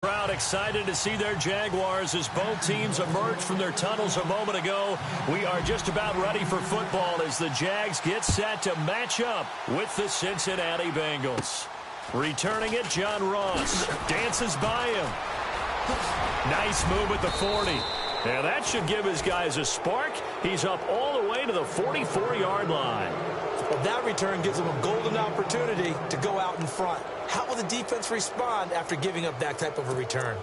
Crowd excited to see their Jaguars as both teams emerge from their tunnels a moment ago. We are just about ready for football as the Jags get set to match up with the Cincinnati Bengals. Returning it, John Ross dances by him. Nice move at the 40. And that should give his guys a spark. He's up all the way to the 44-yard line. Well, that return gives them a golden opportunity to go out in front. How will the defense respond after giving up that type of a return?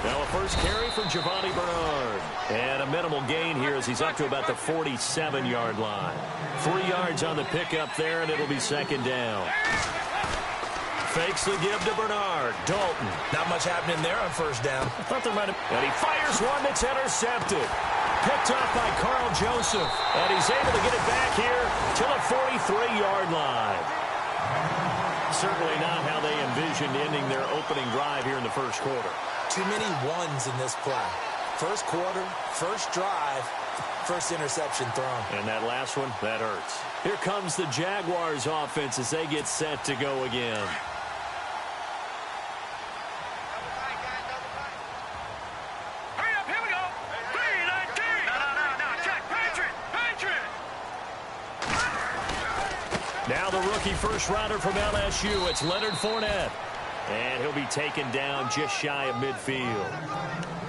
Now a first carry from Giovanni Bernard. And a minimal gain here as he's up to about the 47-yard line. 3 yards on the pickup there, and it'll be second down. Fakes the give to Bernard. Dalton. Not much happening there on first down. I thought there might have... And he fires one that's intercepted. Picked up by Carl Joseph. And he's able to get it back here to the 43-yard line. Certainly not how they envisioned ending their opening drive here in the first quarter. Too many ones in this play. First quarter, first drive, first interception thrown. And that last one, that hurts. Here comes the Jaguars offense as they get set to go again. Hurry up, here we go. 3-19. No, check, Patriot. Now the rookie first rounder from LSU, it's Leonard Fournette. And he'll be taken down just shy of midfield.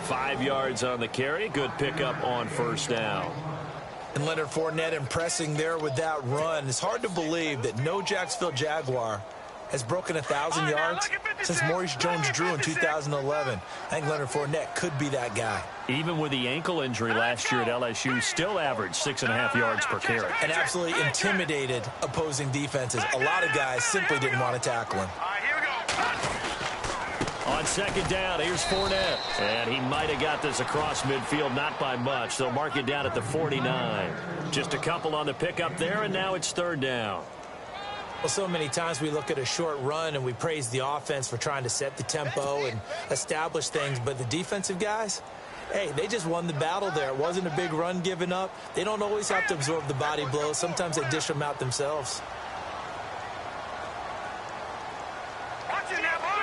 5 yards on the carry. Good pickup on first down. And Leonard Fournette impressing there with that run. It's hard to believe that no Jacksonville Jaguar has broken 1,000 yards since Maurice Jones-Drew in 2011. I think Leonard Fournette could be that guy. Even with the ankle injury last year at LSU, still averaged 6.5 yards per carry. And absolutely intimidated opposing defenses. A lot of guys simply didn't want to tackle him. All right, here we go. On second down, here's Fournette. And he might have got this across midfield, not by much. They'll mark it down at the 49. Just a couple on the pickup there, and now it's third down. Well, so many times we look at a short run and we praise the offense for trying to set the tempo and establish things. But the defensive guys, hey, they just won the battle there. It wasn't a big run given up. They don't always have to absorb the body blows. Sometimes they dish them out themselves. Watching that, Barney.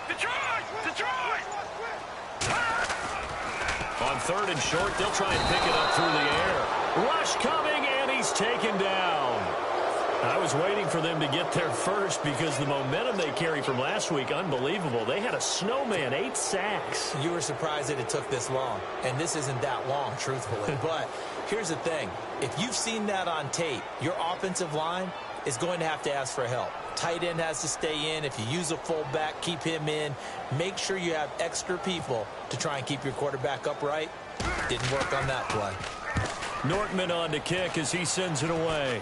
Detroit. On third and short, they'll try and pick it up through the air. Rush coming, and he's taken down. I was waiting for them to get there first because the momentum they carry from last week, unbelievable. They had a snowman, 8 sacks. You were surprised that it took this long, and this isn't that long, truthfully. But here's the thing. If you've seen that on tape, your offensive line is going to have to ask for help. Tight end has to stay in. If you use a fullback, keep him in. Make sure you have extra people to try and keep your quarterback upright. Didn't work on that play. Nortman on to kick as he sends it away.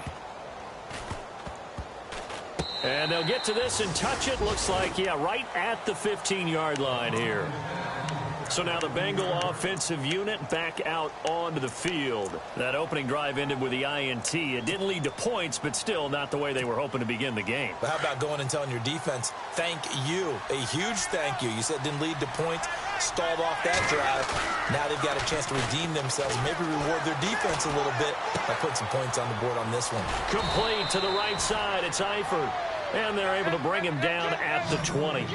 And they'll get to this and touch it. Looks like, yeah, right at the 15-yard line here. So now the Bengal offensive unit back out onto the field. That opening drive ended with the INT. It didn't lead to points, but still not the way they were hoping to begin the game. But how about going and telling your defense, thank you, a huge thank you. You said it didn't lead to points, stalled off that drive. Now they've got a chance to redeem themselves, maybe reward their defense a little bit by putting some points on the board on this one. Complete to the right side. It's Eifert. And they're able to bring him down at the 20.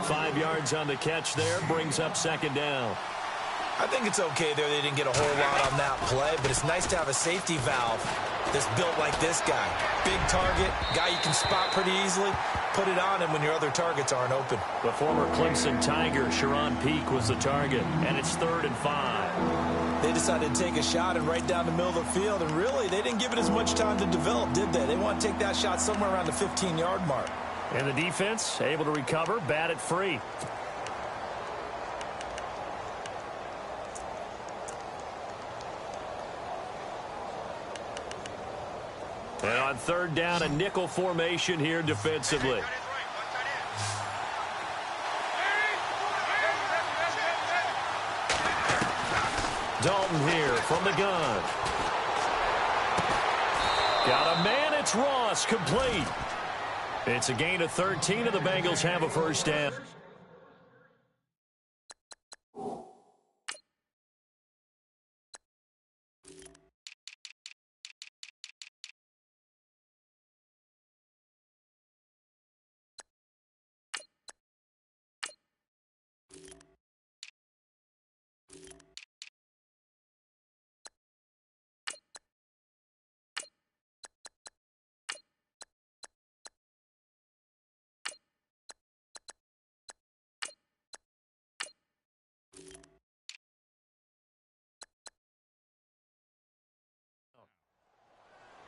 5 yards on the catch there, brings up second down. I think it's okay there. They didn't get a whole lot on that play, but it's nice to have a safety valve that's built like this guy. Big target, guy you can spot pretty easily. Put it on him when your other targets aren't open. The former Clemson Tiger, Sharon Peak, was the target, and it's 3rd and 5. They decided to take a shot and right down the middle of the field, and really, they didn't give it as much time to develop, did they? They want to take that shot somewhere around the 15-yard mark. And the defense able to recover, bat it free. And on third down, a nickel formation here defensively. Dalton here from the gun. Got a man. It's Ross, complete. It's a gain of 13, and the Bengals have a first down.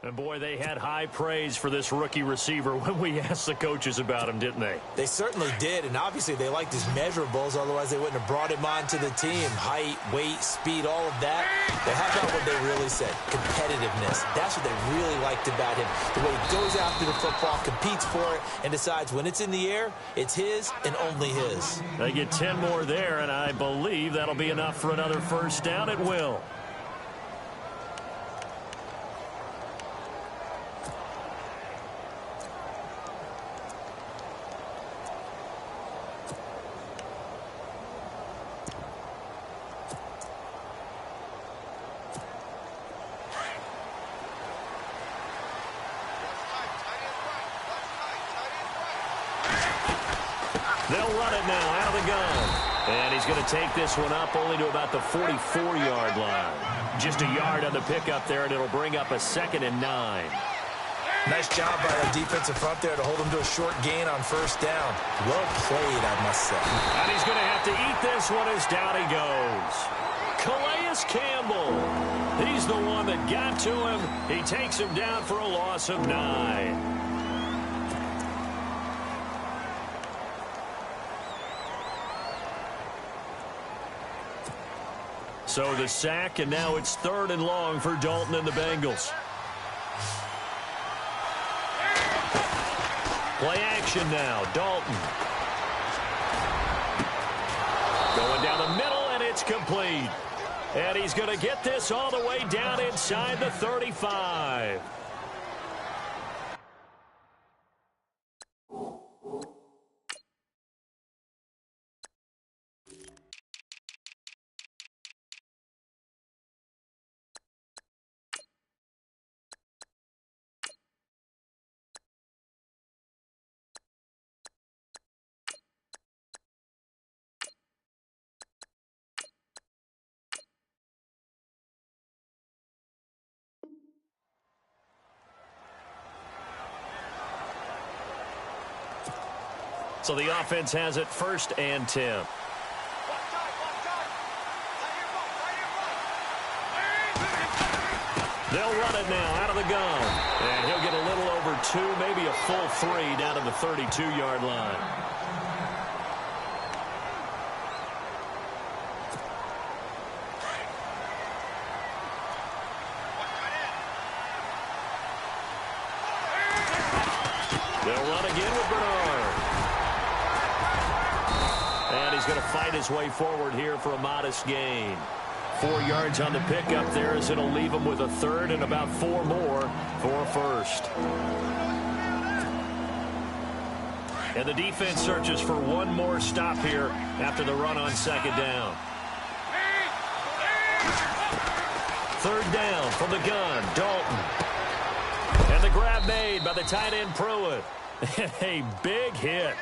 And, boy, they had high praise for this rookie receiver when we asked the coaches about him, didn't they? They certainly did, and obviously they liked his measurables. Otherwise, they wouldn't have brought him onto the team. Height, weight, speed, all of that. But how about what they really said? Competitiveness. That's what they really liked about him. The way he goes after the football, competes for it, and decides when it's in the air, it's his and only his. They get 10 more there, and I believe that'll be enough for another first down. It will. They'll run it now out of the gun. And he's going to take this one up only to about the 44-yard line. Just a yard on the pickup there, and it'll bring up a 2nd and 9. Nice job by the defensive front there to hold him to a short gain on first down. Well played, I must say. And he's going to have to eat this one as down he goes. Calais Campbell. He's the one that got to him. He takes him down for a loss of 9. So the sack, and now it's 3rd and long for Dalton and the Bengals. Play action now, Dalton. Going down the middle, and it's complete. And he's going to get this all the way down inside the 35. So the offense has it 1st and 10. They'll run it now out of the gun. And he'll get a little over 2, maybe a full 3 down to the 32-yard line. They'll run again with Bernard. And he's going to fight his way forward here for a modest gain. 4 yards on the pickup there as it'll leave him with a 3rd and about 4 more for a 1st. And the defense searches for one more stop here after the run on 2nd down. 3rd down from the gun, Dalton. And the grab made by the tight end Pruitt. A big hit.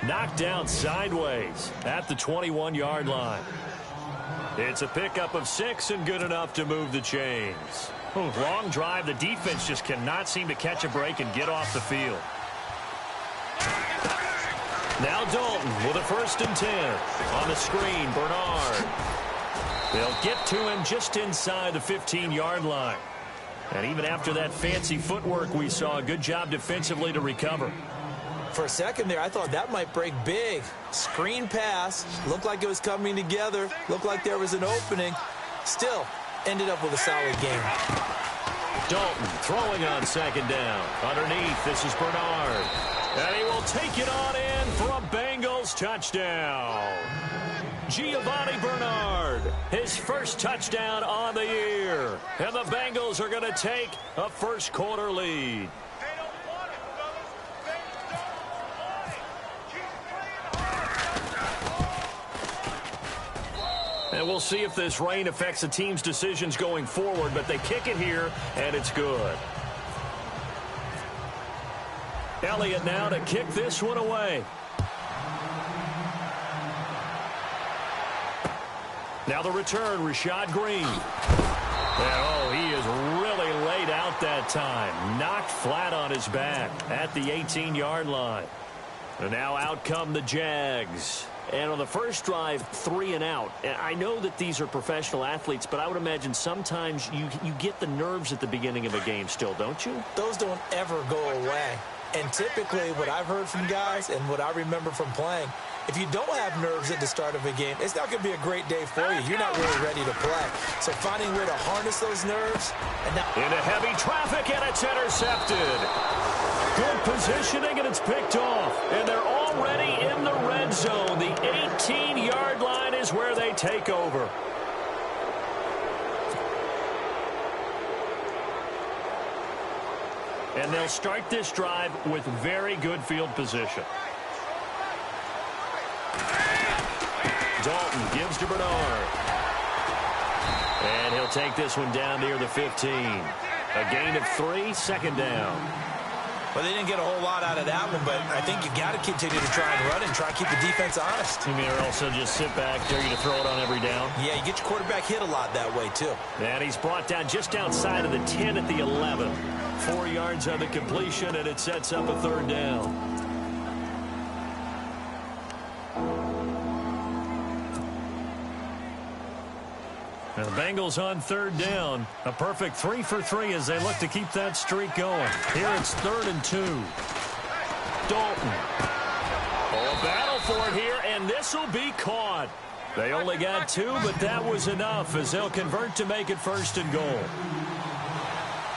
Knocked down sideways at the 21-yard line. It's a pickup of 6 and good enough to move the chains. Long drive. The defense just cannot seem to catch a break and get off the field. Now Dalton with a 1st and 10. On the screen, Bernard. They'll get to him just inside the 15-yard line. And even after that fancy footwork we saw, a good job defensively to recover. For a second there, I thought that might break big. Screen pass. Looked like it was coming together. Looked like there was an opening. Still, ended up with a solid game. Dalton throwing on 2nd down. Underneath, this is Bernard. And he will take it on in for a Bengals Bengals touchdown. Giovanni Bernard, his first touchdown on the year. And the Bengals are going to take a first-quarter lead. And we'll see if this rain affects the team's decisions going forward, but they kick it here, and it's good. Elliott now to kick this one away. Now the return, Rashad Green. And, he is really laid out that time. Knocked flat on his back at the 18-yard line. And now out come the Jags. And on the first drive, 3 and out. I know that these are professional athletes, but I would imagine sometimes you get the nerves at the beginning of a game still, don't you? Those don't ever go away. And typically what I've heard from guys and what I remember from playing, if you don't have nerves at the start of a game, it's not going to be a great day for you. You're not really ready to play. So finding a way to harness those nerves. And now into heavy traffic, and it's intercepted. Good positioning, and it's picked off. And they're already in the red zone. The 18-yard line is where they take over. And they'll start this drive with very good field position. Dalton gives to Bernard. And he'll take this one down near the 15. A gain of 3, second down. Well, they didn't get a whole lot out of that one, but I think you got to continue to try and run and try and keep the defense honest. You mean or also just sit back, dare you to throw it on every down? Yeah, you get your quarterback hit a lot that way, too. And he's brought down just outside of the 10 at the 11. 4 yards on the completion, and it sets up a third down. Now the Bengals on third down. A perfect 3 for 3 as they look to keep that streak going. Here it's 3rd and 2. Dalton. Oh, a battle for it here, and this will be caught. They only got 2, but that was enough as they'll convert to make it 1st and goal.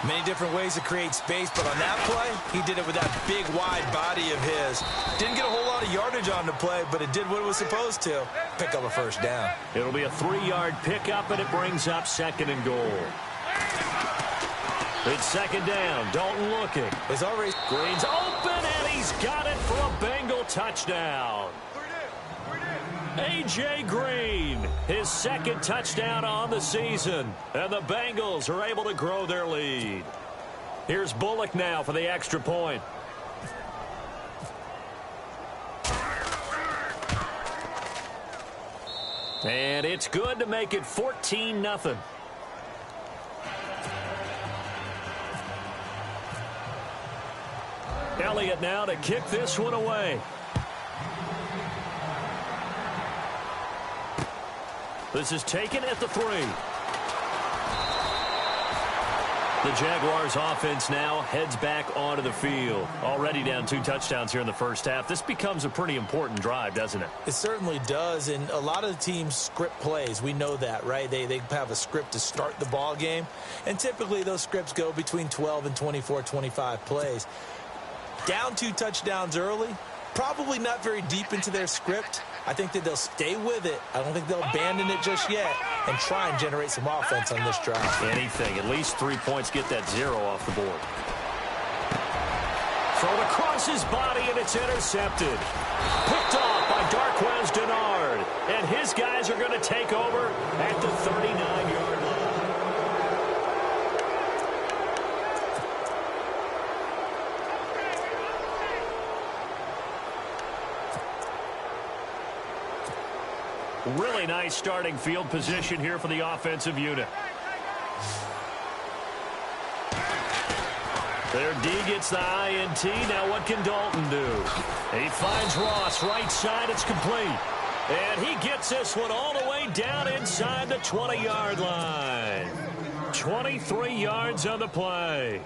Many different ways to create space, but on that play, he did it with that big, wide body of his. Didn't get a whole lot of yardage on the play, but it did what it was supposed to. Pick up a first down. It'll be a 3-yard pickup, and it brings up 2nd and goal. It's 2nd down. Dalton looking. It's already Green's open, and he's got it for a Bengal touchdown. A.J. Green, his 2nd touchdown on the season. And the Bengals are able to grow their lead. Here's Bullock now for the extra point. And it's good to make it 14-0. Elliott now to kick this one away. This is taken at the 3. The Jaguars offense now heads back onto the field. Already down 2 touchdowns here in the first half. This becomes a pretty important drive, doesn't it? It certainly does, and a lot of the teams script plays. We know that, right? They have a script to start the ball game, and typically those scripts go between 12 and 24, 25 plays. Down 2 touchdowns early, probably not very deep into their script. I think that they'll stay with it. I don't think they'll abandon it just yet and try and generate some offense on this drive. Anything. At least 3 points. Get that 0 off the board. Thrown across his body, and it's intercepted. Picked off by Darquez Dennard. And his guys are going to take over at the 39-yard line. Really nice starting field position here for the offensive unit. Their D gets the INT. Now what can Dalton do? He finds Ross right side. It's complete. And he gets this one all the way down inside the 20-yard line. 23 yards on the play.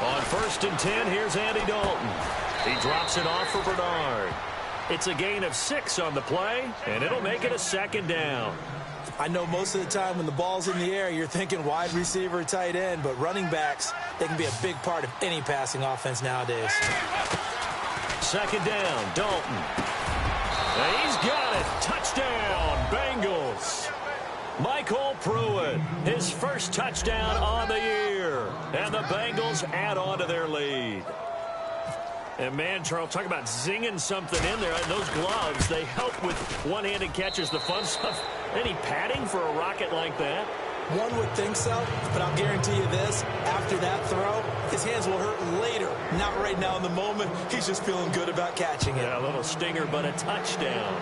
On 1st and 10, here's Andy Dalton. He drops it off for Bernard. It's a gain of 6 on the play, and it'll make it a second down. I know most of the time when the ball's in the air, you're thinking wide receiver, tight end, but running backs, they can be a big part of any passing offense nowadays. Second down, Dalton. And he's got it. Touchdown, Bengals. Michael Pruitt, his first touchdown on the year. And the Bengals add on to their lead. And, man, Charles, talk about zinging something in there. And those gloves, they help with one-handed catches, the fun stuff. Any padding for a rocket like that? One would think so, but I'll guarantee you this. After that throw, his hands will hurt later. Not right now in the moment. He's just feeling good about catching it. Yeah, a little stinger, but a touchdown.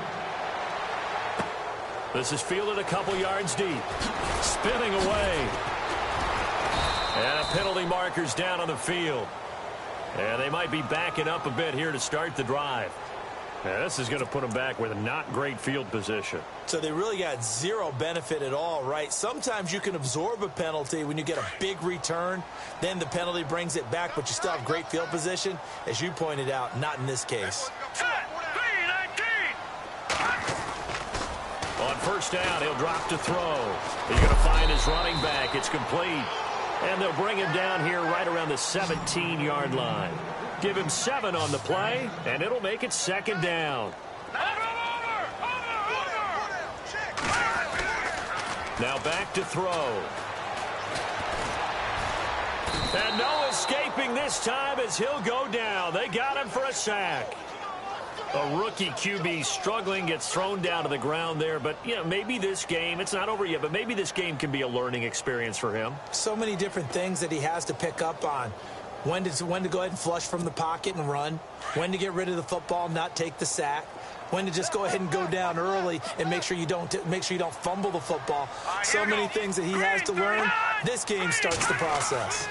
This is fielded a couple yards deep. Spinning away. And penalty markers down on the field. And they might be backing up a bit here to start the drive. Yeah, this is going to put them back with a not great field position. So they really got zero benefit at all, right? Sometimes you can absorb a penalty when you get a big return. Then the penalty brings it back, but you still have great field position. As you pointed out, not in this case. On first down, he'll drop to throw. He's going to find his running back. It's complete. And they'll bring him down here right around the 17-yard line. Give him 7 on the play, and it'll make it second down. Now back to throw. And no escaping this time as he'll go down. They got him for a sack. A rookie QB struggling, gets thrown down to the ground there. But, you know, maybe this game, it's not over yet, but maybe this game can be a learning experience for him. So many different things that he has to pick up on. When to go ahead and flush from the pocket and run. When to get rid of the football, not take the sack. When to just go ahead and go down early and make sure you don't fumble the football. So many things that he has to learn. This game starts the process.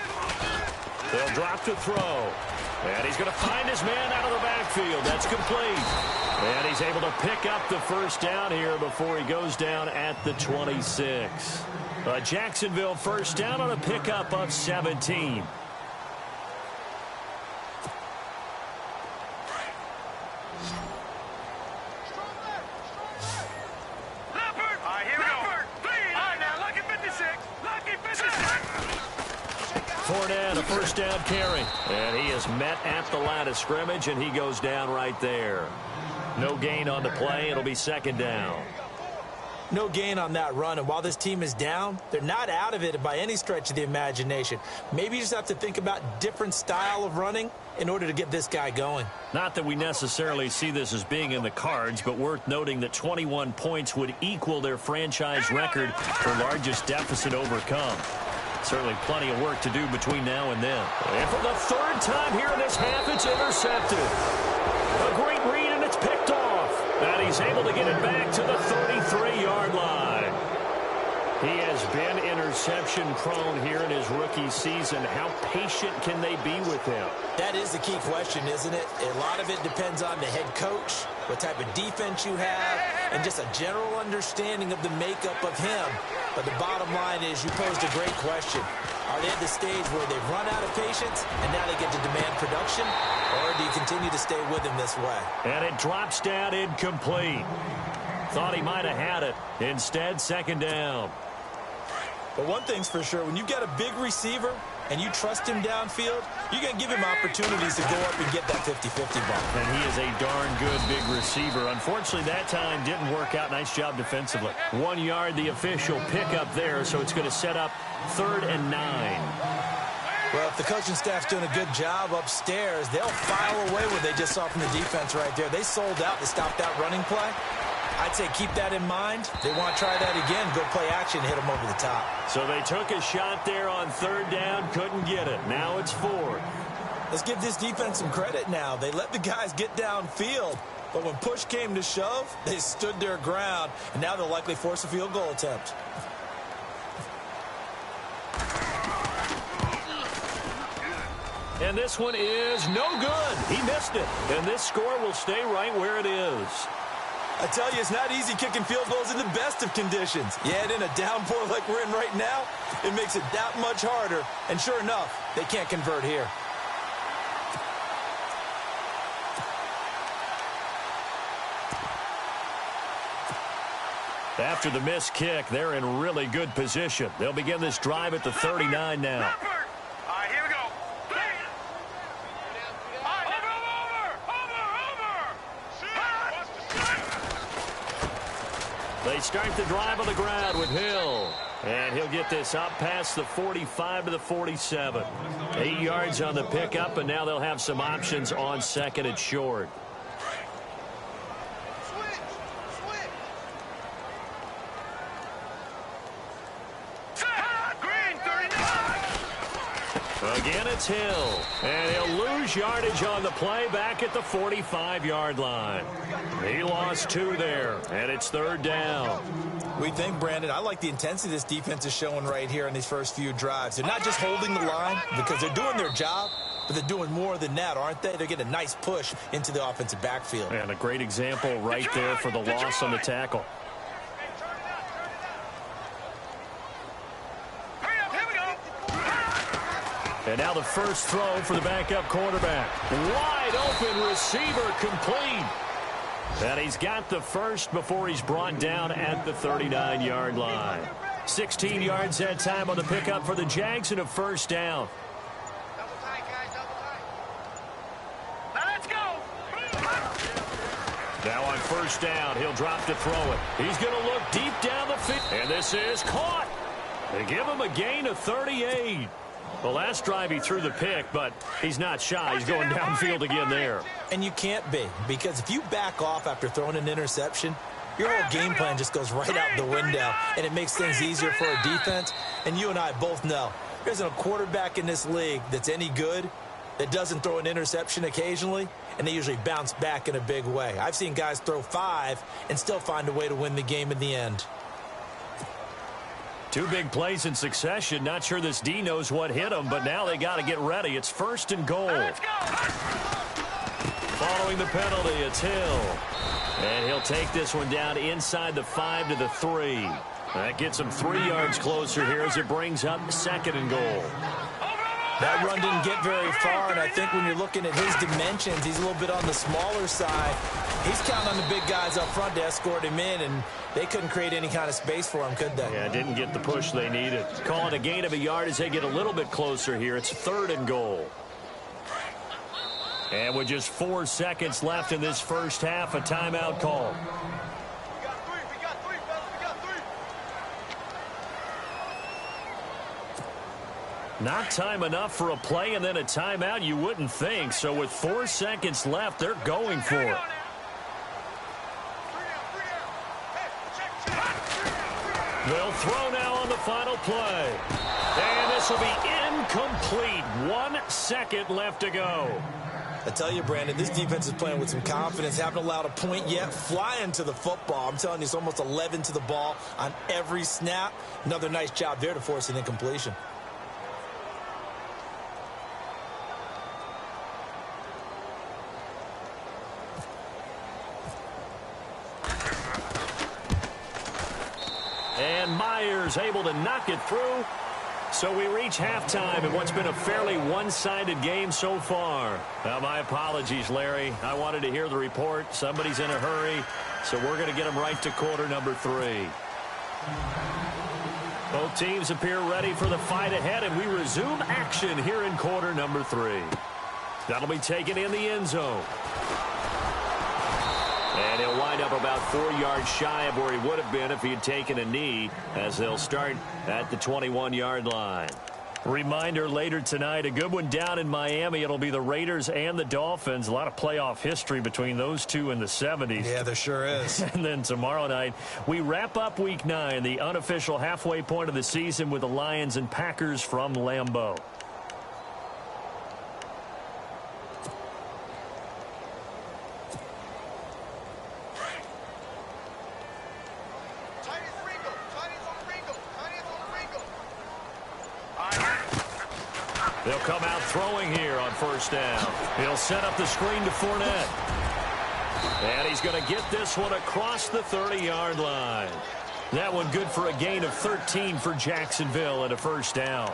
They'll drop to throw. And he's going to find his man out of the backfield. That's complete. And he's able to pick up the first down here before he goes down at the 26. Jacksonville first down on a pickup of 17. Fournette, a first down carry. And he is met at the line of scrimmage, and he goes down right there. No gain on the play. It'll be second down. No gain on that run, and while this team is down, they're not out of it by any stretch of the imagination. Maybe you just have to think about different style of running in order to get this guy going. Not that we necessarily see this as being in the cards, but worth noting that 21 points would equal their franchise record for largest deficit overcome. Certainly plenty of work to do between now and then. And for the third time here in this half, it's intercepted. A great read, and it's picked off. And he's able to get it back to the 33-yard line. He has been interception-prone here in his rookie season. How patient can they be with him? That is the key question, isn't it? A lot of it depends on the head coach, what type of defense you have, and just a general understanding of the makeup of him. But the bottom line is you posed a great question. Are they at the stage where they've run out of patience and now they get to demand production? Or do you continue to stay with him this way? And it drops down incomplete. Thought he might have had it. Instead, second down. But one thing's for sure, when you've got a big receiver and you trust him downfield, you're going to give him opportunities to go up and get that 50-50 ball. And he is a darn good big receiver. Unfortunately, that time didn't work out. Nice job defensively. 1 yard, the official pickup there, so it's going to set up 3rd and 9. Well, if the coaching staff's doing a good job upstairs, they'll file away what they just saw from the defense right there. They sold out to stop that running play. I'd say keep that in mind. They want to try that again, go play action, hit them over the top. So they took a shot there on 3rd down, couldn't get it. Now it's 4th. Let's give this defense some credit now. They let the guys get downfield, but when push came to shove, they stood their ground, and now they'll likely force a field goal attempt. And this one is no good. He missed it. And this score will stay right where it is. I tell you, it's not easy kicking field goals in the best of conditions. Yet in a downpour like we're in right now, it makes it that much harder. And sure enough, they can't convert here. After the missed kick, they're in really good position. They'll begin this drive at the 39 now. All right, here we go. Over. They start the drive on the ground with Hill. And he'll get this up past the 45 to the 47. 8 yards on the pickup, and now they'll have some options on second and short. Again, it's Hill. And he'll lose yardage on the play back at the 45-yard line. He lost 2 there, and it's third down. We think, Brandon, I like the intensity this defense is showing right here in these first few drives. They're not just holding the line because they're doing their job, but they're doing more than that, aren't they? They're getting a nice push into the offensive backfield. And a great example right there for the loss on the tackle. And now the first throw for the backup quarterback. Wide open receiver complete. And he's got the first before he's brought down at the 39-yard line. 16 yards that time on the pickup for the Jags and a first down. Double tight, guys, double tight. Now let's go. Now on first down, he'll drop to throw it. He's going to look deep down the field. And this is caught. They give him a gain of 38. The last drive he threw the pick, but he's not shy. He's going downfield again there. And you can't be, because if you back off after throwing an interception, your whole game plan just goes right out the window, and it makes things easier for a defense. And you and I both know there isn't a quarterback in this league that's any good that doesn't throw an interception occasionally, and they usually bounce back in a big way. I've seen guys throw 5 and still find a way to win the game in the end. 2 big plays in succession. Not sure this D knows what hit him, but now they got to get ready. It's first and goal. Following the penalty, it's Hill. And he'll take this one down inside the 5 to the 3. That gets him 3 yards closer here as it brings up second and goal. That run didn't get very far, and I think when you're looking at his dimensions, he's a little bit on the smaller side. He's counting on the big guys up front to escort him in, and they couldn't create any kind of space for him, could they? Yeah, didn't get the push they needed. Call it a gain of a yard as they get a little bit closer here. It's third and goal. And with just 4 seconds left in this first half, a timeout call. Not time enough for a play and then a timeout, you wouldn't think. So with 4 seconds left, they're going for it. They'll throw now on the final play. And this will be incomplete. 1 second left to go. I tell you, Brandon, this defense is playing with some confidence. Haven't allowed a point yet. Flying to the football. I'm telling you, it's almost 11 to the ball on every snap. Another nice job there to force an incompletion. And Myers able to knock it through. So we reach halftime in what's been a fairly one-sided game so far. Now, my apologies, Larry. I wanted to hear the report. Somebody's in a hurry, so we're going to get them right to quarter number 3. Both teams appear ready for the fight ahead, and we resume action here in quarter number 3. That'll be taken in the end zone. And he'll wind up about 4 yards shy of where he would have been if he had taken a knee, as they'll start at the 21-yard line. Reminder later tonight, a good one down in Miami. It'll be the Raiders and the Dolphins. A lot of playoff history between those two in the 70s. Yeah, there sure is. And then tomorrow night, we wrap up Week 9, the unofficial halfway point of the season with the Lions and Packers from Lambeau. They'll come out throwing here on first down. He'll set up the screen to Fournette. And he's going to get this one across the 30-yard line. That one good for a gain of 13 for Jacksonville and a first down.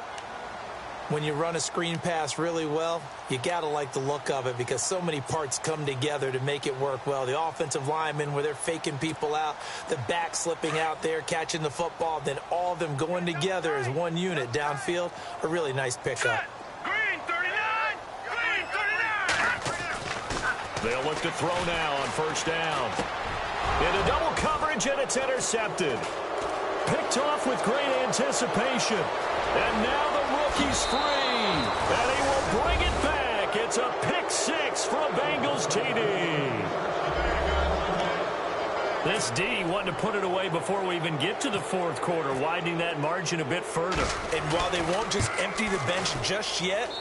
When you run a screen pass really well, you got to like the look of it because so many parts come together to make it work well. The offensive linemen, where they're faking people out, the back slipping out there, catching the football, then all of them going together as one unit downfield. A really nice pickup. Green 39! Green 39! They'll look to throw now on first down. Into double coverage, and it's intercepted. Picked off with great anticipation. And now the rookie's free. And he will bring it back. It's a pick six for a Bengals TD. This D wanting to put it away before we even get to the fourth quarter, widening that margin a bit further. And while they won't just empty the bench just yet,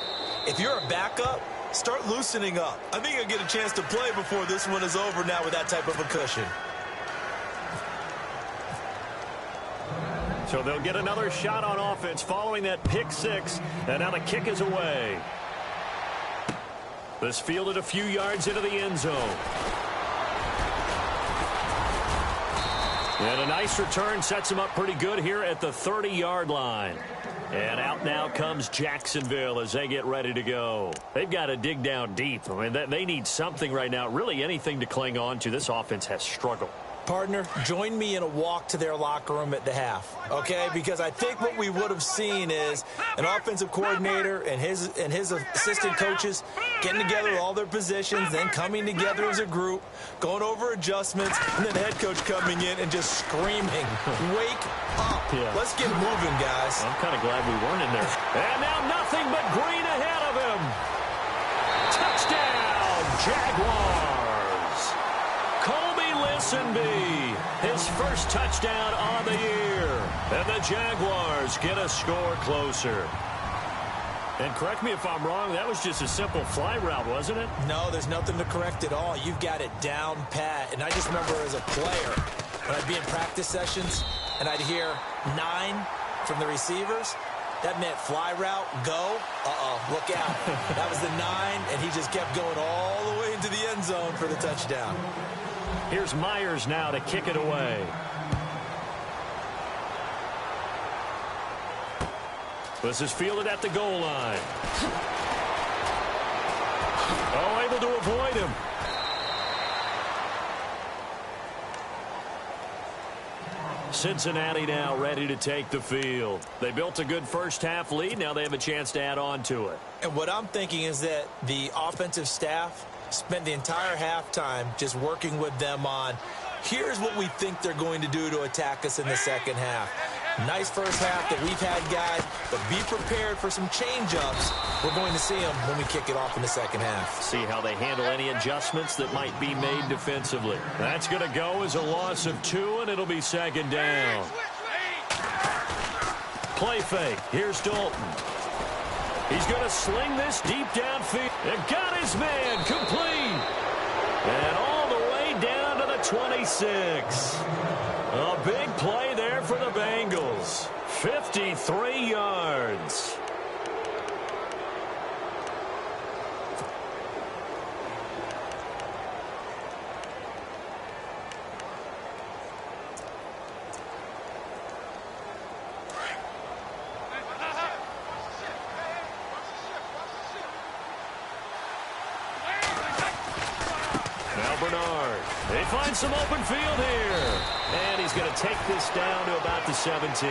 if you're a backup, start loosening up. I think you'll get a chance to play before this one is over now with that type of a cushion. So they'll get another shot on offense following that pick six, and now the kick is away. This fielded a few yards into the end zone. And a nice return sets him up pretty good here at the 30-yard line. And out now comes Jacksonville as they get ready to go. They've got to dig down deep. I mean, they need something right now, really anything to cling on to. This offense has struggled. Partner, join me in a walk to their locker room at the half, okay? Because I think what we would have seen is an offensive coordinator and his assistant coaches getting together with all their positions, then coming together as a group, going over adjustments, and then the head coach coming in and just screaming, wake up. Yeah. Let's get moving, guys. I'm kind of glad we weren't in there. And now nothing but green ahead of him. Touchdown, Jaguars. Listenby, his first touchdown on the year. And the Jaguars get a score closer. And correct me if I'm wrong, that was just a simple fly route, wasn't it? No, there's nothing to correct at all. You've got it down pat. And I just remember as a player, when I'd be in practice sessions, and I'd hear 9 from the receivers, that meant fly route, go, look out. That was the 9, and he just kept going all the way into the end zone for the touchdown. Here's Myers now to kick it away. This is fielded at the goal line. Oh, able to avoid him. Cincinnati now ready to take the field. They built a good first half lead. Now they have a chance to add on to it. And what I'm thinking is that the offensive staff spent the entire halftime just working with them on, here's what we think they're going to do to attack us in the second half. Nice first half that we've had, guys, but be prepared for some change-ups. We're going to see them when we kick it off in the second half. See how they handle any adjustments that might be made defensively. That's going to go as a loss of 2, and it'll be second down. Play fake. Here's Dalton. He's going to sling this deep downfield. And got his man complete. And all the way down to the 26. A big play there for the Bengals. 53 yards. They find some open field here. And he's going to take this down to about the 17.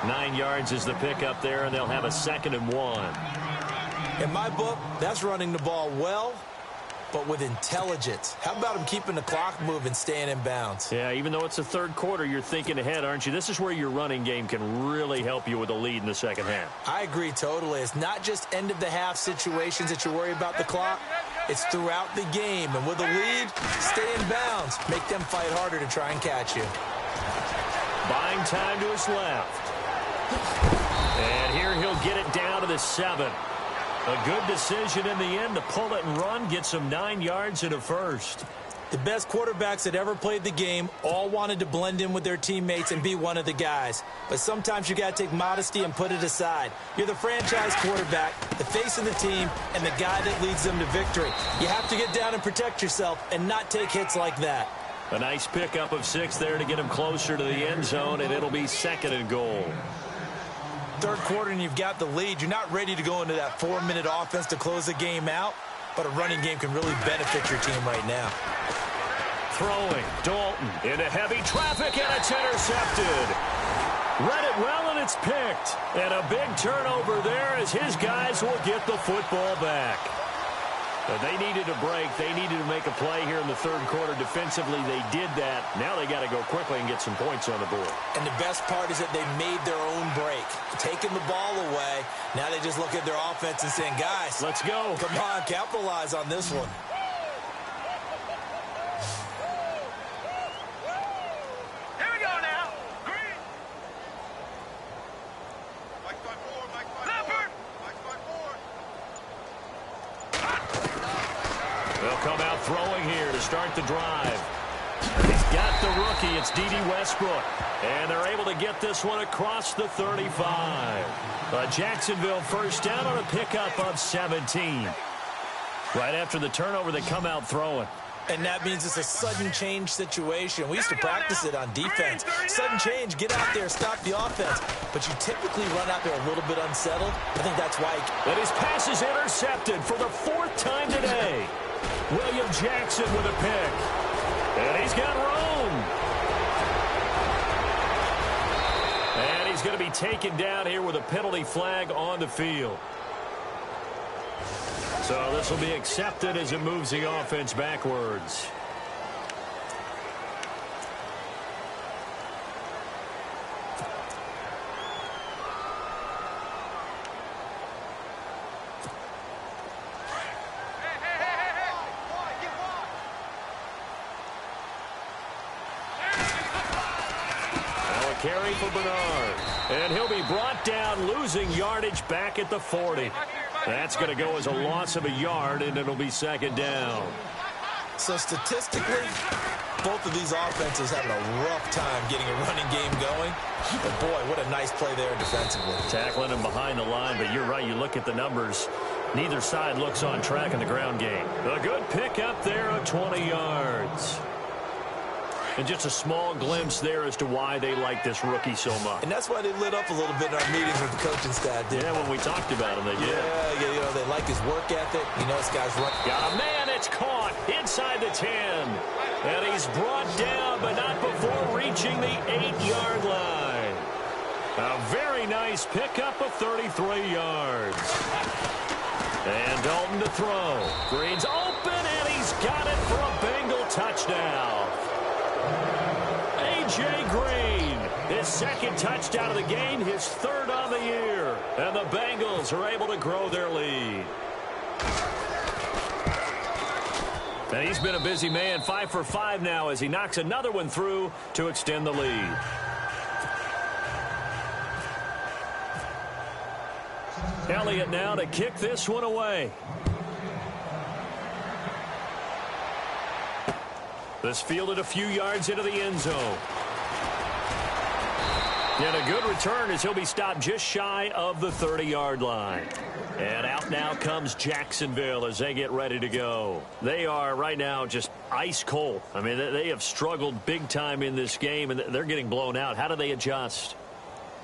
9 yards is the pickup there, and they'll have a 2nd and 1. In my book, that's running the ball well, but with intelligence. How about him keeping the clock moving, staying in bounds? Yeah, even though it's the third quarter, you're thinking ahead, aren't you? This is where your running game can really help you with a lead in the second half. I agree totally. It's not just end-of-the-half situations that you worry about the clock. It's throughout the game. And with a lead, stay in bounds. Make them fight harder to try and catch you. Buying time to his left. And here he'll get it down to the 7. A good decision in the end to pull it and run, get some 9 yards and a first. The best quarterbacks that ever played the game all wanted to blend in with their teammates and be one of the guys. But sometimes you got to take modesty and put it aside. You're the franchise quarterback, the face of the team, and the guy that leads them to victory. You have to get down and protect yourself and not take hits like that. A nice pickup of 6 there to get him closer to the end zone, and it'll be 2nd and goal. Third quarter and you've got the lead. You're not ready to go into that 4-minute offense to close the game out, but a running game can really benefit your team right now. Throwing, Dalton into heavy traffic, and it's intercepted. Read it well, and it's picked. And a big turnover there as his guys will get the football back. But they needed a break. They needed to make a play here in the third quarter. Defensively, they did that. Now they got to go quickly and get some points on the board. And the best part is that they made their own break. Taking the ball away. Now they just look at their offense and saying, guys, let's go. Come on, capitalize on this one. Here we go now. Green. Mike by four. Leopard. Mike by four. They'll come out throwing here to start the drive. He's got the rookie. It's D.D. Westbrook. And they're able to get this one across the 35. Jacksonville first down on a pickup of 17. Right after the turnover, they come out throwing. And that means it's a sudden change situation. We used to practice it on defense. Sudden change, get out there, stop the offense. But you typically run out there a little bit unsettled. I think that's why. And his pass is intercepted for the 4th time today. William Jackson with a pick. And he's got room. And he's going to be taken down here with a penalty flag on the field. So this will be accepted as it moves the offense backwards. Carry for Bernard. And he'll be brought down, losing yardage back at the 40. That's going to go as a loss of a yard, and it'll be second down. So statistically, both of these offenses having a rough time getting a running game going. But boy, what a nice play there defensively. Tackling him behind the line, but you're right. You look at the numbers. Neither side looks on track in the ground game. A good pick up there of 20 yards. And just a small glimpse there as to why they like this rookie so much. And that's why they lit up a little bit in our meetings with the coaching staff. Yeah, when we talked about him, they did. Yeah, you know, they like his work ethic. You know, this guy's running. Got a man, it's caught inside the 10. And he's brought down, but not before reaching the 8-yard line. A very nice pickup of 33 yards. And Dalton to throw. Green's open, and he's got it for a Bengal touchdown. A.J. Green, his second touchdown of the game, his 3rd on the year. And the Bengals are able to grow their lead. And he's been a busy man, 5 for 5 now as he knocks another one through to extend the lead. Elliott now to kick this one away. This fielded a few yards into the end zone. And a good return as he'll be stopped just shy of the 30-yard line. And out now comes Jacksonville as they get ready to go. They are right now just ice cold. I mean, they have struggled big time in this game, and they're getting blown out. How do they adjust?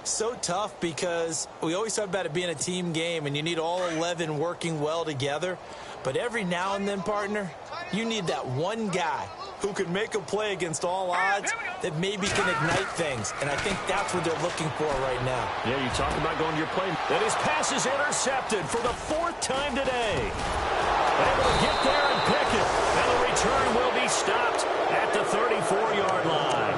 So tough because we always talk about it being a team game, and you need all 11 working well together. But every now and then, partner, you need that one guy who can make a play against all odds that maybe can ignite things. And I think that's what they're looking for right now. Yeah, you talk about going to your play. And his pass is intercepted for the 4th time today. Able to get there and pick it. And the return will be stopped at the 34-yard line.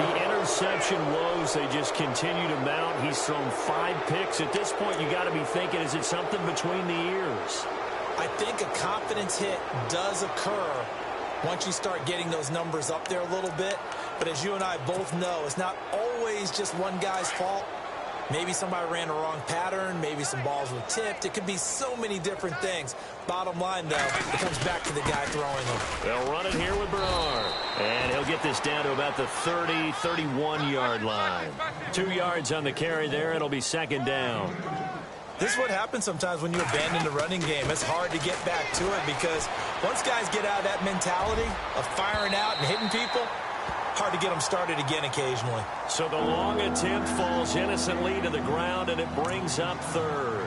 The interception woes, they just continue to mount. He's thrown 5 picks. At this point, you got to be thinking, is it something between the ears? I think a confidence hit does occur once you start getting those numbers up there a little bit. But as you and I both know, it's not always just one guy's fault. Maybe somebody ran a wrong pattern. Maybe some balls were tipped. It could be so many different things. Bottom line, though, it comes back to the guy throwing them. They'll run it here with Bernard. And he'll get this down to about the 30, 31-yard line. 2 yards on the carry there. It'll be second down. This is what happens sometimes when you abandon the running game. It's hard to get back to it because once guys get out of that mentality of firing out and hitting people, hard to get them started again occasionally. So the long attempt falls innocently to the ground, and it brings up third.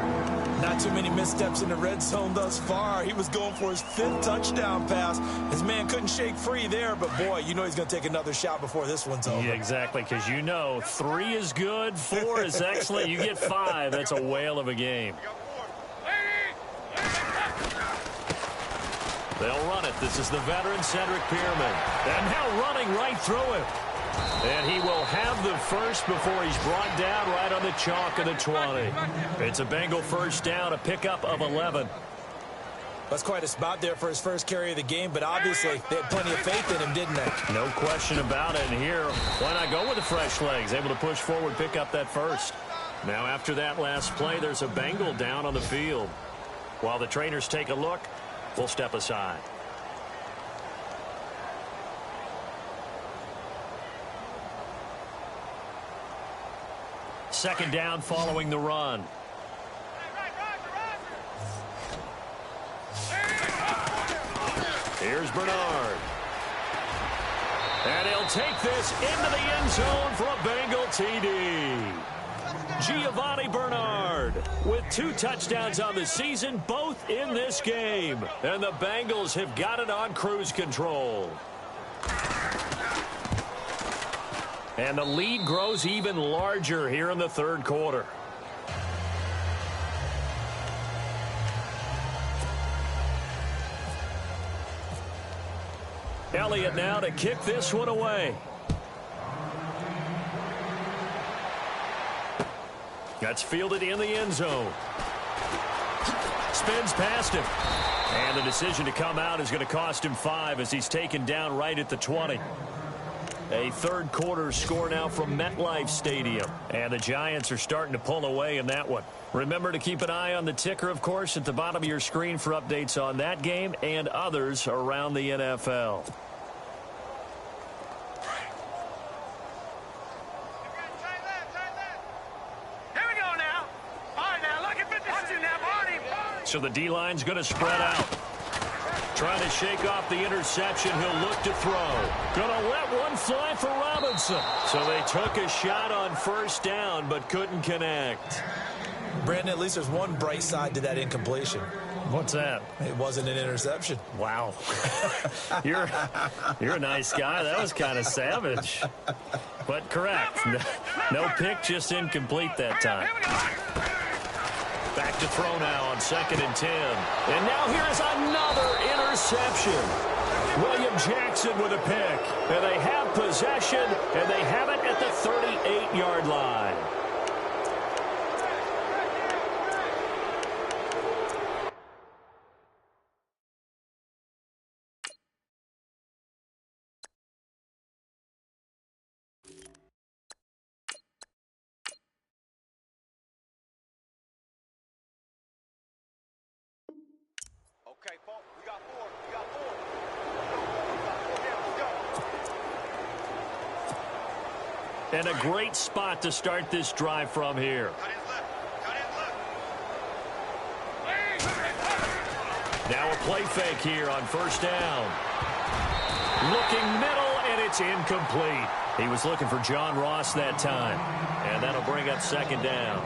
Not too many missteps in the red zone thus far. He was going for his 5th touchdown pass. His man couldn't shake free there, but boy, you know he's going to take another shot before this one's over. Yeah, exactly, because you know 3 is good, 4 is excellent. You get 5, that's a whale of a game. They'll run it. This is the veteran Cedric Pierman. And now running right through him. And he will have the first before he's brought down right on the chalk of the 20. It's a Bengal first down, a pickup of 11. That's quite a spot there for his first carry of the game, but obviously they had plenty of faith in him, didn't they? No question about it. And here, why not go with the fresh legs? Able to push forward, pick up that first. Now after that last play, there's a Bengal down on the field. While the trainers take a look, we'll step aside. Second down following the run. Here's Bernard. And he'll take this into the end zone for a Bengal TD. Giovanni Bernard with 2 touchdowns on the season, both in this game. And the Bengals have got it on cruise control. And the lead grows even larger here in the third quarter. Elliott now to kick this one away. That's fielded in the end zone. Spins past him. And the decision to come out is going to cost him 5 as he's taken down right at the 20. A third quarter score now from MetLife Stadium. And the Giants are starting to pull away in that one. Remember to keep an eye on the ticker, of course, at the bottom of your screen for updates on that game and others around the NFL. So the D-line's going to spread out. Trying to shake off the interception. He'll look to throw. Going to let one fly for Robinson. So they took a shot on first down but couldn't connect. Brandon, at least there's one bright side to that incompletion. What's that? It wasn't an interception. Wow. You're a nice guy. That was kind of savage. But correct. No pick, just incomplete that time. Back to throw now on 2nd and 10. And now here's another interception. William Jackson with a pick. And they have possession, and they have it at the 38-yard line. Okay, we got 4. We got 4. And a great spot to start this drive from here. Cut in left. Cut in left. Now a play fake here on first down. Looking middle, and it's incomplete. He was looking for John Ross that time. And that'll bring up 2nd down.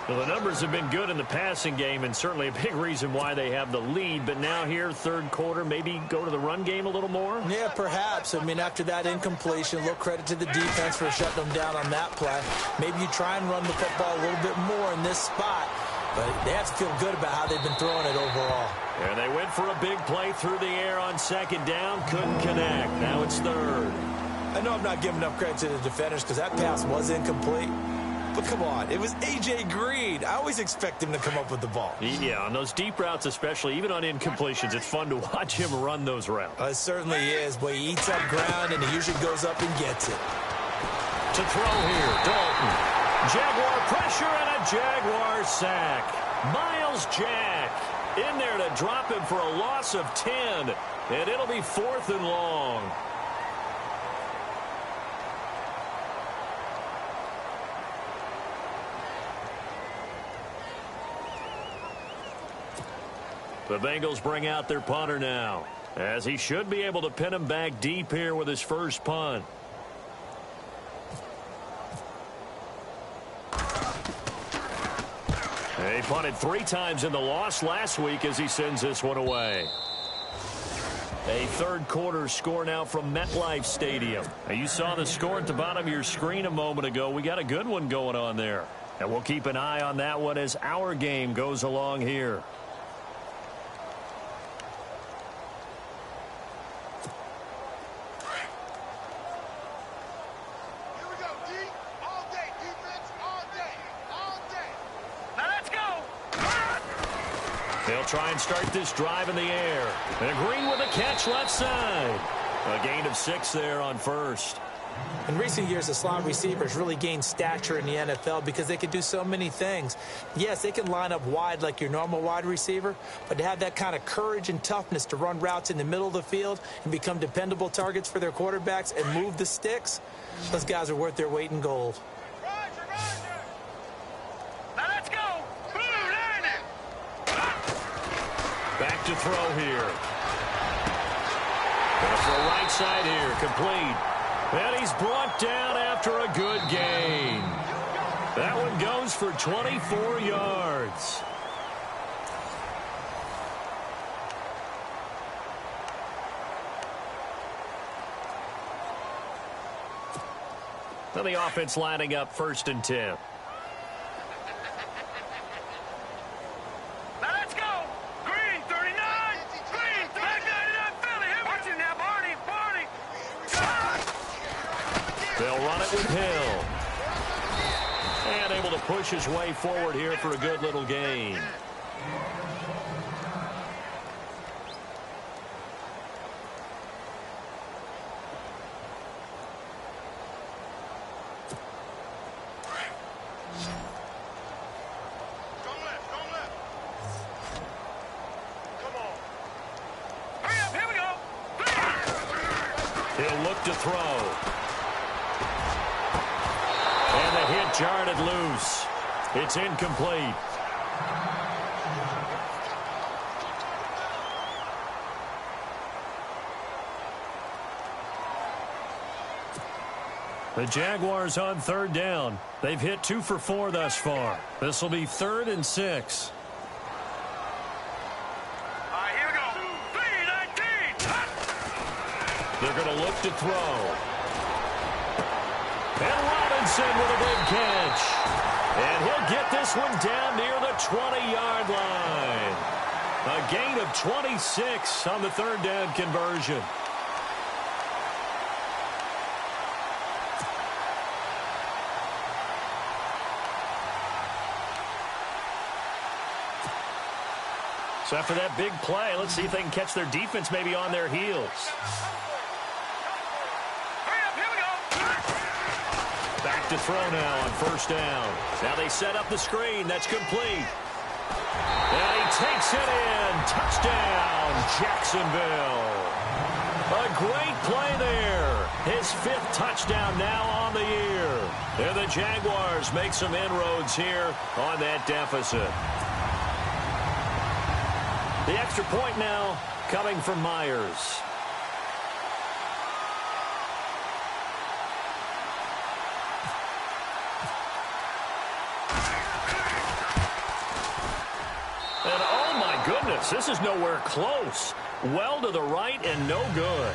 Well, the numbers have been good in the passing game, and certainly a big reason why they have the lead. But now here, third quarter, maybe go to the run game a little more? Yeah, perhaps. I mean, after that incompletion, a little credit to the defense for shutting them down on that play. Maybe you try and run the football a little bit more in this spot. But they have to feel good about how they've been throwing it overall. And they went for a big play through the air on 2nd down. Couldn't connect. Now it's 3rd. I know I'm not giving enough credit to the defenders because that pass was incomplete. But come on, it was A.J. Green. I always expect him to come up with the ball. Yeah, on those deep routes especially, even on incompletions, it's fun to watch him run those routes. It certainly is. Boy, he eats up ground, and he usually goes up and gets it. To throw here, Dalton. Jaguar pressure and a Jaguar sack. Miles Jack in there to drop him for a loss of 10. And it'll be 4th and long. The Bengals bring out their punter now, as he should be able to pin him back deep here with his first punt. They punted 3 times in the loss last week as he sends this one away. A third quarter score now from MetLife Stadium. Now, you saw the score at the bottom of your screen a moment ago. We got a good one going on there. And we'll keep an eye on that one as our game goes along here. They'll try and start this drive in the air. And Green with a catch left side. A gain of 6 there on first. In recent years, the slot receivers really gained stature in the NFL because they can do so many things. Yes, they can line up wide like your normal wide receiver, but to have that kind of courage and toughness to run routes in the middle of the field and become dependable targets for their quarterbacks and move the sticks, those guys are worth their weight in gold. Back to throw here. Gonna throw right side here, complete. And he's brought down after a good gain. That one goes for 24 yards. Now the offense lining up 1st and 10. They'll run it with Hill. And able to push his way forward here for a good little gain. He'll look to throw. And the hit jarred it loose. It's incomplete. The Jaguars on 3rd down. They've hit 2 for 4 thus far. This will be 3rd and 6. Here we go. 3-19. They're going to look to throw. And Robinson with a big catch. And he'll get this one down near the 20-yard line. A gain of 26 on the 3rd down conversion. So after that big play, let's see if they can catch their defense maybe on their heels. Back to throw now on 1st down. Now they set up the screen. That's complete. And he takes it in. Touchdown, Jacksonville. A great play there. His 5th touchdown now on the year. And the Jaguars make some inroads here on that deficit. The extra point now coming from Myers. And oh my goodness, this is nowhere close. Well to the right and no good.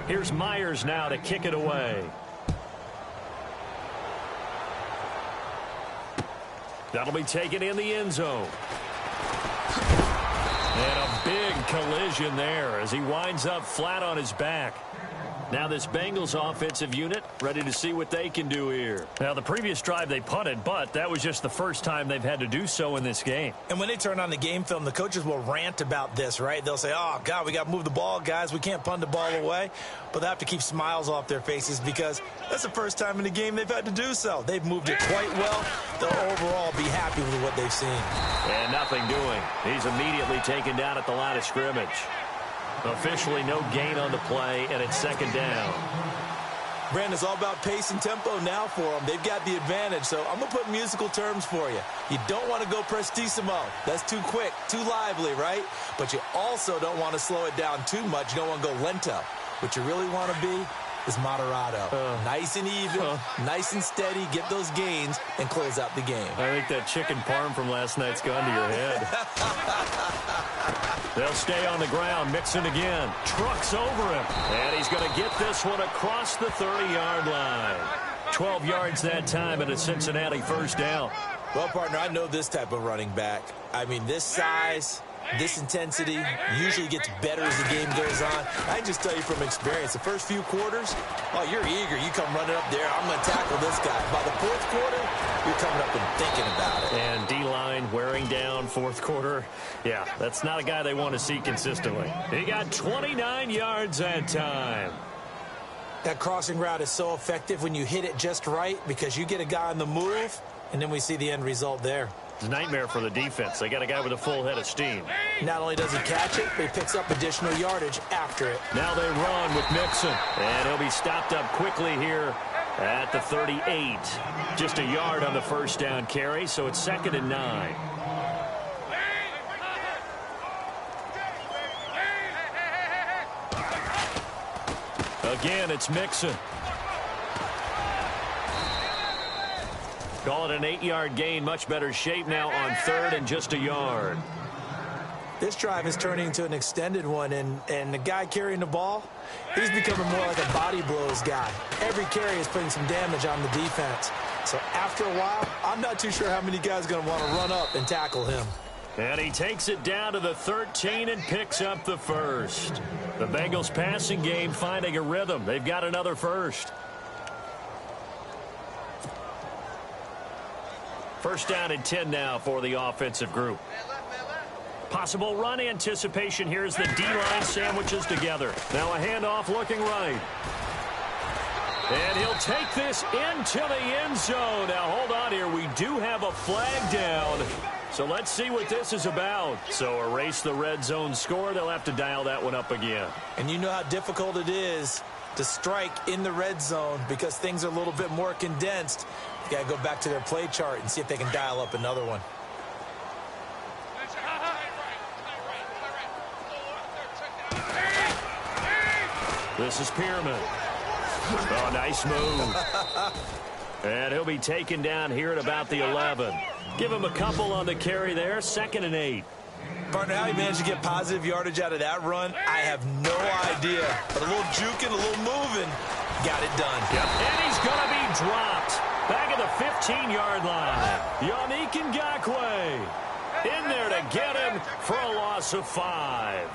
Here's Myers now to kick it away. That'll be taken in the end zone. And a big collision there as he winds up flat on his back. Now this Bengals offensive unit ready to see what they can do here. Now the previous drive they punted, but that was just the first time they've had to do so in this game. And when they turn on the game film, the coaches will rant about this, right? They'll say, oh, God, we got to move the ball, guys. We can't punt the ball away. But they have to keep smiles off their faces because that's the first time in the game they've had to do so. They've moved it quite well. They'll overall be happy with what they've seen. And nothing doing. He's immediately taken down at the line of scrimmage. Officially no gain on the play, and it's 2nd down. Brandon, it's all about pace and tempo now for them. They've got the advantage, so I'm going to put musical terms for you. You don't want to go prestissimo. That's too quick, too lively, right? But you also don't want to slow it down too much. You don't want to go lento. What you really want to be is moderato. Nice and even, nice and steady, get those gains, and close out the game. I think that chicken parm from last night's gone to your head. They'll stay on the ground. Mixon again. Trucks over him. And he's going to get this one across the 30-yard line. 12 yards that time and a Cincinnati first down. Well, partner, I know this type of running back. I mean, this size, this intensity usually gets better as the game goes on. I can just tell you from experience, the first few quarters, oh, you're eager. You come running up there. I'm going to tackle this guy. By the fourth quarter, you're coming up and thinking about it. And D-line wearing down fourth quarter. Yeah, that's not a guy they want to see consistently. He got 29 yards that time. That crossing route is so effective when you hit it just right because you get a guy on the move, and then we see the end result there. It's a nightmare for the defense. They got a guy with a full head of steam. Not only does he catch it, but he picks up additional yardage after it. Now they run with Mixon, and he'll be stopped up quickly here at the 38. Just a yard on the first down carry, so it's 2nd and 9. Again, it's Mixon. Call it an 8-yard gain. Much better shape now on 3rd and just a yard. This drive is turning into an extended one, and the guy carrying the ball, he's becoming more like a body blows guy. Every carry is putting some damage on the defense. So after a while, I'm not too sure how many guys are going to want to run up and tackle him. And he takes it down to the 13 and picks up the first. The Bengals passing game finding a rhythm. They've got another first. First down and 10 now for the offensive group. Possible run anticipation here as the D-line sandwiches together. Now a handoff looking right. And he'll take this into the end zone. Now hold on here. We do have a flag down. So let's see what this is about. So erase the red zone score. They'll have to dial that one up again. And you know how difficult it is to strike in the red zone because things are a little bit more condensed. You got to go back to their play chart and see if they can dial up another one. This is Pierman. Oh, nice move. And he'll be taken down here at about the 11. Give him a couple on the carry there. 2nd and 8. Partner, how he managed to get positive yardage out of that run, I have no idea. But a little juking, a little moving, got it done. Yep. And he's going to be dropped. Back at the 15-yard line. Yannick Ngakoue in there to get him for a loss of 5.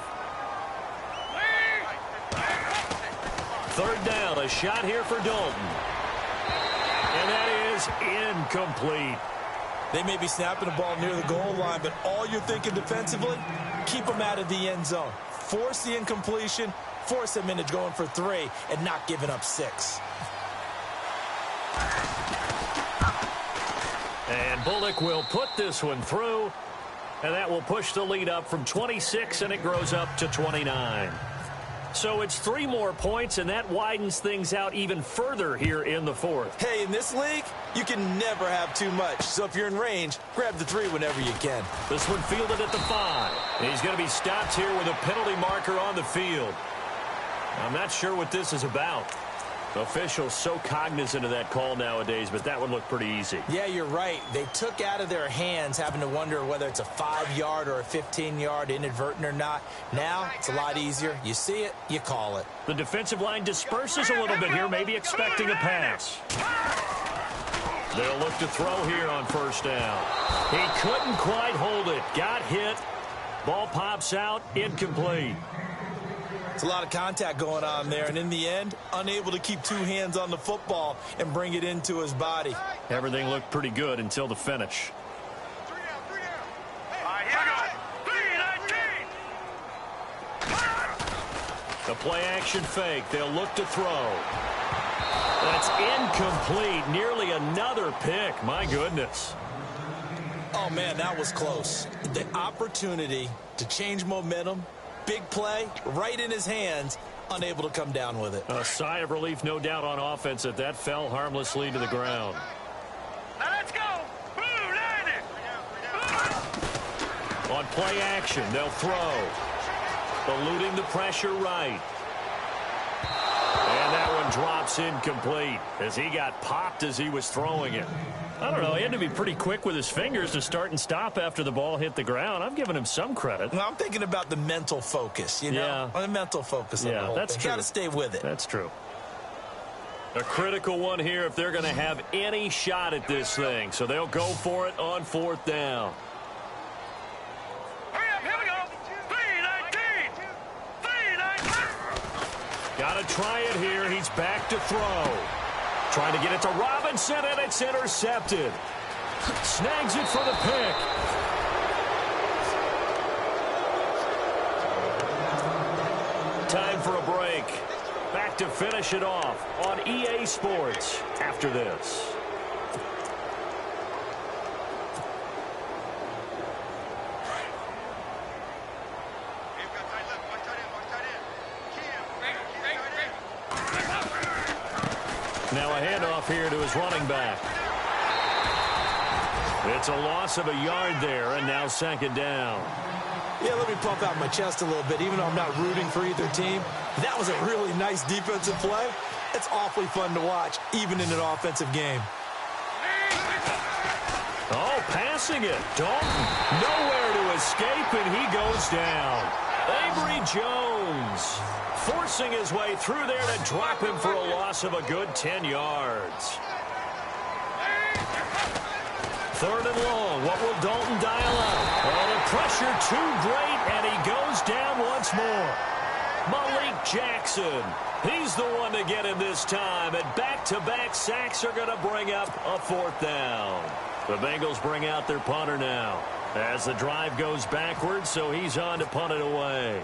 3rd down, a shot here for Dalton. And that is incomplete. They may be snapping the ball near the goal line, but all you're thinking defensively, keep them out of the end zone. Force the incompletion, force them into going for 3, and not giving up 6. And Bullock will put this one through, and that will push the lead up from 26, and it grows up to 29. So it's 3 more points, and that widens things out even further here in the 4th. Hey, in this league, you can never have too much. So if you're in range, grab the 3 whenever you can. This one fielded at the 5. And he's going to be stopped here with a penalty marker on the field. I'm not sure what this is about. Officials so cognizant of that call nowadays, but that one looked pretty easy. Yeah, you're right. They took out of their hands having to wonder whether it's a 5-yard or a 15-yard, inadvertent or not. Now, it's a lot easier. You see it, you call it. The defensive line disperses a little bit here, maybe expecting a pass. They'll look to throw here on 1st down. He couldn't quite hold it. Got hit. Ball pops out, incomplete. It's a lot of contact going on there, and in the end, unable to keep 2 hands on the football and bring it into his body. Everything looked pretty good until the finish. 3 down. All right, here we go. 3-19. The play action fake. They'll look to throw. That's incomplete. Nearly another pick. My goodness. Oh, man, that was close. The opportunity to change momentum, big play, right in his hands, unable to come down with it. A sigh of relief, no doubt, on offense that fell harmlessly to the ground. Now let's go. Blue line it. On play action, they'll throw. Eluding the pressure right. And that one drops incomplete as he got popped as he was throwing it. I don't know. He had to be pretty quick with his fingers to start and stop after the ball hit the ground. I'm giving him some credit. Well, I'm thinking about the mental focus, you know? Yeah. The mental focus on the whole that's thing. true. Got to stay with it. That's true. A critical one here if they're going to have any shot at this thing. So they'll go for it on 4th down. Hurry up, here we go. 3-19. 3-19. Got to try it here. He's back to throw. Trying to get it to Robinson, and it's intercepted. Snags it for the pick. Time for a break. Back to finish it off on EA Sports after this. Now a handoff here to his running back. It's a loss of a yard there, and now 2nd down. Yeah, let me pump out my chest a little bit. Even though I'm not rooting for either team, that was a really nice defensive play. It's awfully fun to watch, even in an offensive game. Oh, passing it. Dalton, nowhere to escape, and he goes down. Avery Jones forcing his way through there to drop him for a loss of a good 10 yards. 3rd and long. What will Dalton dial up? Oh, the pressure too great, and he goes down once more. Malik Jackson. He's the one to get him this time, and back-to-back sacks are going to bring up a 4th down. The Bengals bring out their punter now as the drive goes backwards, so he's on to punt it away.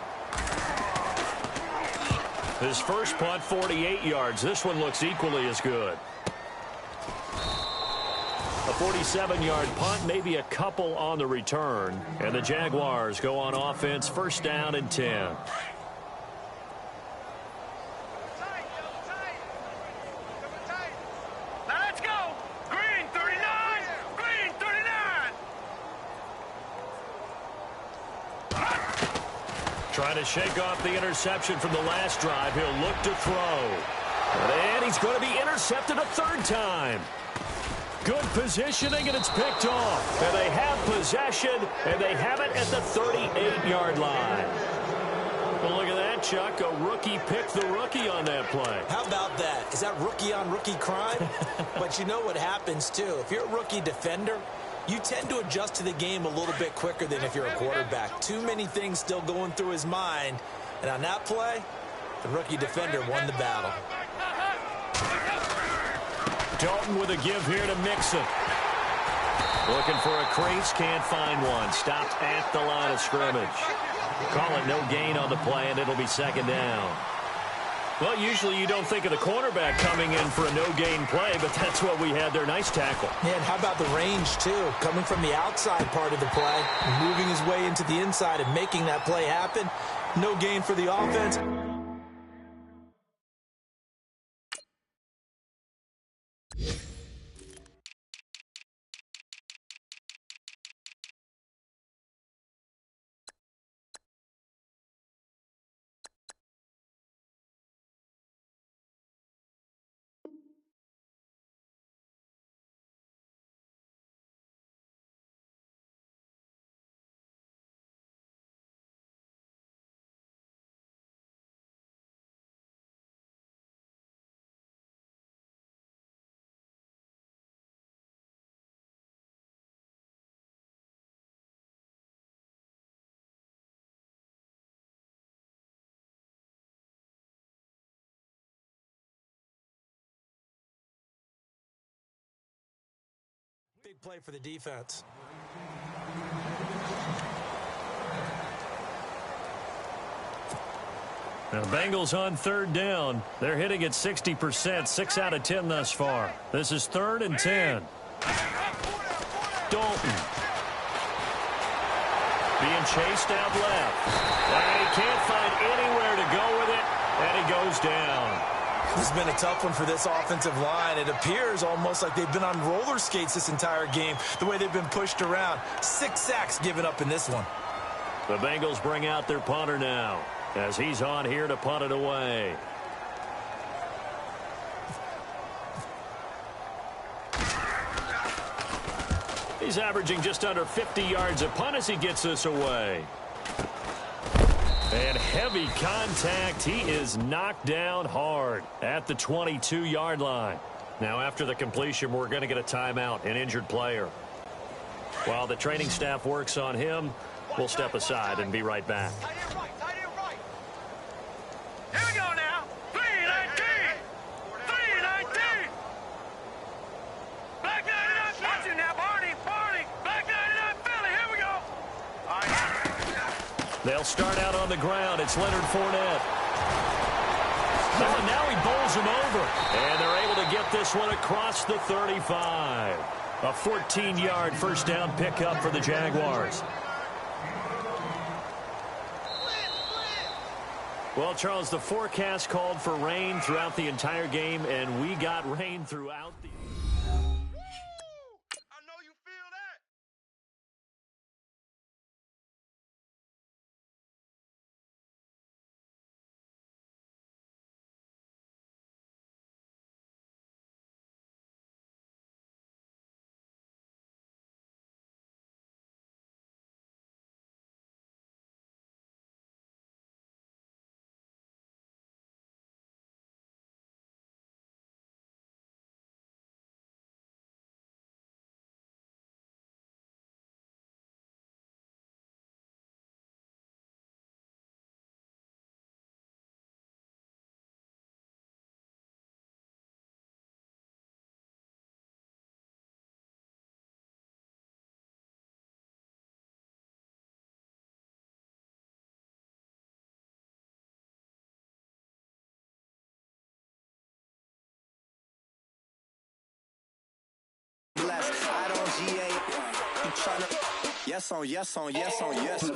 His first punt, 48 yards. This one looks equally as good. A 47-yard punt, maybe a couple on the return. And the Jaguars go on offense, 1st down and 10. Now let's go. Green 39. Green 39. Trying to shake off the interception from the last drive. He'll look to throw. And he's going to be intercepted a 3rd time. Good positioning, and it's picked off. And they have possession, and they have it at the 38-yard line. Well, look at that, Chuck. A rookie picked the rookie on that play. How about that? Is that rookie-on-rookie crime? But you know what happens, too. If you're a rookie defender, you tend to adjust to the game a little bit quicker than if you're a quarterback. Too many things still going through his mind. And on that play, the rookie defender won the battle. Dalton with a give here to Mixon. Looking for a crease, can't find one. Stopped at the line of scrimmage. Call it no gain on the play, and it'll be 2nd down. Well, usually you don't think of the cornerback coming in for a no-gain play, but that's what we had there. Nice tackle. Yeah, and how about the range, too? Coming from the outside part of the play, moving his way into the inside and making that play happen. No gain for the offense. Big play for the defense. Now, the Bengals on 3rd down. They're hitting at 60%, 6 out of 10 thus far. This is 3rd and 10. Dalton. Being chased out left. He can't find anywhere to go with it. And he goes down. This has been a tough one for this offensive line. It appears almost like they've been on roller skates this entire game, the way they've been pushed around. 6 sacks given up in this one. The Bengals bring out their punter now as he's on here to punt it away. He's averaging just under 50 yards a punt as he gets this away. And heavy contact. He is knocked down hard at the 22-yard line. Now, after the completion, we're going to get a timeout, an injured player. While the training staff works on him, we'll step aside and be right back. Here we go now. 319. 319. Black 99. Watch it now, Barney. Black 99 Philly. Here we go. They'll start out on the ground. It's Leonard Fournette. Oh, and now he bowls him over. And they're able to get this one across the 35. A 14-yard first down pickup for the Jaguars. Well, Charles, the forecast called for rain throughout the entire game, and we got rain throughout the... I know you feel that. I don't GA. You tryna yes on yes on yes on yes.